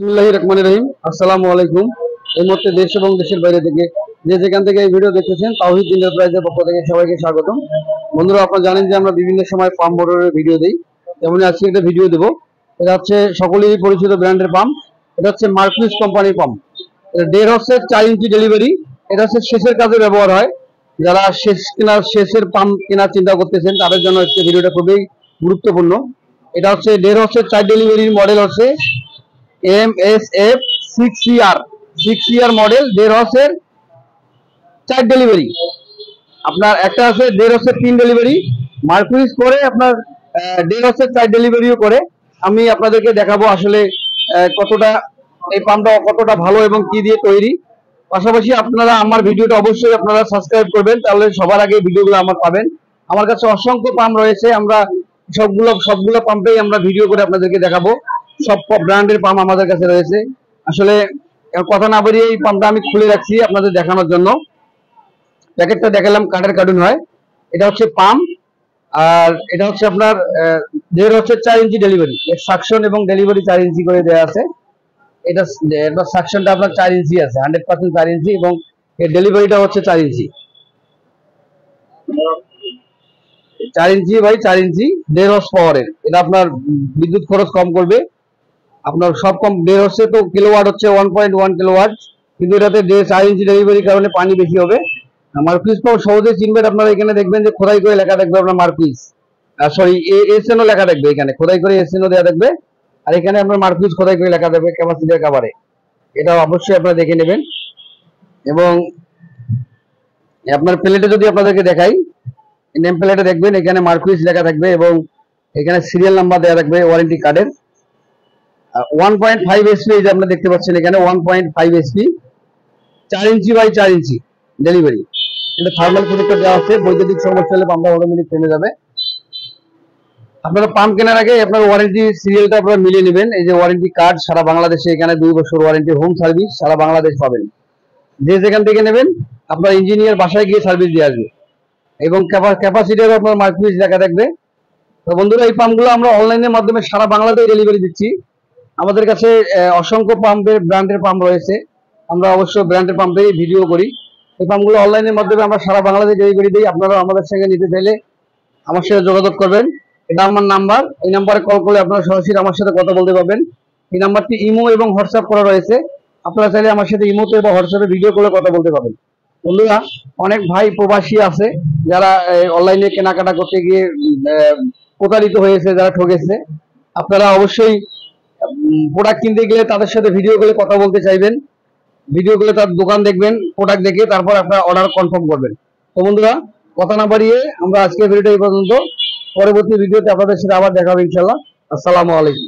বিসমিল্লাহির রহমানির রহিম। আসসালামু আলাইকুম। এই মুহূর্তে দেশ এবং দেশের বাইরে থেকে যে যেখান থেকে এই ভিডিও দেখতেছেন তাওহীদ এন্টারপ্রাইজের পক্ষ থেকে সবাইকে স্বাগতম। বন্ধুরা, আপনারা জানেন যে আমরা বিভিন্ন সময় পাম্প মোটরের ভিডিও দিই, তেমনি আজকে একটা ভিডিও দেবো। এটা হচ্ছে সকলেরই পরিচিত ব্র্যান্ডের পাম্প। এটা হচ্ছে মার্কুইস কোম্পানির পাম্প। এটা 1.5 হচ্ছে 4 ইঞ্চি ডেলিভারি। এটা হচ্ছে সেচের কাজে ব্যবহার হয়। যারা সেচের পাম্প কেনার চিন্তা করতেছেন তাদের জন্য হচ্ছে ভিডিওটা খুবই গুরুত্বপূর্ণ। এটা হচ্ছে 1.5 হচ্ছে 4 ডেলিভারির মডেল হচ্ছে MSF 6CR মডেল 1.5 হর্সের 4 ডেলিভারি। আপনার একটা আছে 1.5 হর্সের 3 ডেলিভারি। মার্কুইস করে আপনার 1.5 হর্সের 4 ডেলিভারিও করে। আমি আপনাদেরকে দেখাবো আসলে কতটা এই পাম্পটা কতটা ভালো এবং কি দিয়ে তৈরি। পাশাপাশি আপনারা আমার ভিডিওটা অবশ্যই আপনারা সাবস্ক্রাইব করবেন, তাহলে সবার আগে ভিডিওগুলো আমার পাবেন। আমার কাছে অসংখ্য পাম্প রয়েছে, আমরা সবগুলো পাম্পেই আমরা ভিডিও করে আপনাদেরকে দেখাবো। সব ব্র্যান্ডের পাম্প আমাদের কাছে রয়েছে। আসলে কথা না বেরিয়ে এই পাম্পটা আমি খুলে রাখছি আপনাদের দেখানোর জন্য। প্যাকেটটা দেখালাম, কাঠের কার্টুন হয়। এটা হচ্ছে পাম্প, আর এটা হচ্ছে আপনার 1.5 হচ্ছে 4 ইঞ্চি ডেলিভারি। এর সাকশন এবং ডেলিভারি 4 ইঞ্চি করে দেওয়া আছে। এটা সাকশনটা আপনার 4 ইঞ্চি আছে, 100% 4 ইঞ্চি, এবং এর ডেলিভারিটা হচ্ছে 4 ইঞ্চি। 4 ইঞ্চি বাই 4 ইঞ্চি 1.5 হর্স পাওয়ারের। এটা আপনার বিদ্যুৎ খরচ কম করবে। আপনার সব কম 1.5 হচ্ছে তো কিলোওয়াট হচ্ছে 1.1 কিলোওয়াট, কিন্তু এটাতে 4 ইঞ্চি ডেলিভারির কারণে পানি বেশি হবে। মার্কুইস পাম্প সহজে চিনবেন। আপনারা এখানে দেখবেন যে খোদাই করে লেখা থাকবে আপনার মার্কুইস, সরি এসএনও লেখা থাকবে, এখানে খোদাই করে এসএনও দেওয়া থাকবে। আর এখানে আপনার মার্কুইস খোদাই করে লেখা থাকবে ক্যাপাসিটি কভারে। এটা অবশ্যই আপনারা দেখে নেবেন। এবং আপনার প্লেটে যদি আপনাদেরকে দেখাই, নেম প্লেটে দেখবেন এখানে মার্কুইস লেখা থাকবে এবং এখানে সিরিয়াল নাম্বার দেওয়া থাকবে ওয়ারেন্টি কার্ডের। 1.5 এসপি এই যে আপনারা দেখতে পাচ্ছেন এখানে 1.5 SP, 4 inch by 4 inch delivery. এটা থার্মাল প্রোটেক্টর দেওয়া আছে, বৈদ্যুতিক সমস্যা হলে পাম্পটা অটোমেটিক থেমে যাবে। আপনারা পাম্প কেনার আগে আপনার ওয়ারেন্টি সিরিয়ালটা আপনারা মিলিয়ে নেবেন। এই যে ওয়ারেন্টি কার্ড, সারা বাংলাদেশে এখানে 2 বছর ওয়ারেন্টি, হোম সার্ভিস সারা বাংলাদেশ পাবেন। যে যেখান থেকে নেবেন আপনার ইঞ্জিনিয়ার বাসায় গিয়ে সার্ভিস দিয়ে আসবে। এবং ক্যাপাসিটিও আপনার মার্কুইস লেখা থাকবে। তো বন্ধুরা, এই পাম্পগুলো আমরা অনলাইনের মাধ্যমে সারা বাংলাদেশে ডেলিভারি দিচ্ছি। আমাদের কাছে অসংখ্য ব্র্যান্ডের পাম্প রয়েছে। আমরা অবশ্য ব্র্যান্ডের পাম্পেই ভিডিও করি। এই পাম্পগুলো অনলাইনের মাধ্যমে আমরা সারা বাংলাদেশে ডেলিভারি দিই। আপনারা আমাদের সঙ্গে নিতে চাইলে আমার সাথে যোগাযোগ করবেন। এটা আমার নাম্বার, এই নাম্বারে কল করলে আপনারা সরাসরি আমার সাথে কথা বলতে পারবেন। এই নাম্বারটি ইমো এবং হোয়াটসঅ্যাপ করা রয়েছে। আপনারা চাইলে আমার সাথে ইমোতে বা হোয়াটসঅ্যাপে ভিডিও কলে কথা বলতে পারবেন। বন্ধুরা, অনেক ভাই প্রবাসী আছে যারা অনলাইনে কেনাকাটা করতে গিয়ে প্রতারিত হয়েছে, যারা ঠকেছে। আপনারা অবশ্যই প্রোডাক্ট কিনতে গেলে তাদের সাথে ভিডিও কলে কথা বলতে চাইবেন। ভিডিও কলে তার দোকান দেখবেন, প্রোডাক্ট দেখে তারপর আপনারা অর্ডার কনফার্ম করবেন। তো বন্ধুরা, কথা না বাড়িয়ে আমরা আজকে ভিডিওটা এই পর্যন্ত। পরবর্তী ভিডিওতে আপনাদের সাথে আবার দেখা হবে ইনশাআল্লাহ। আসসালামু আলাইকুম।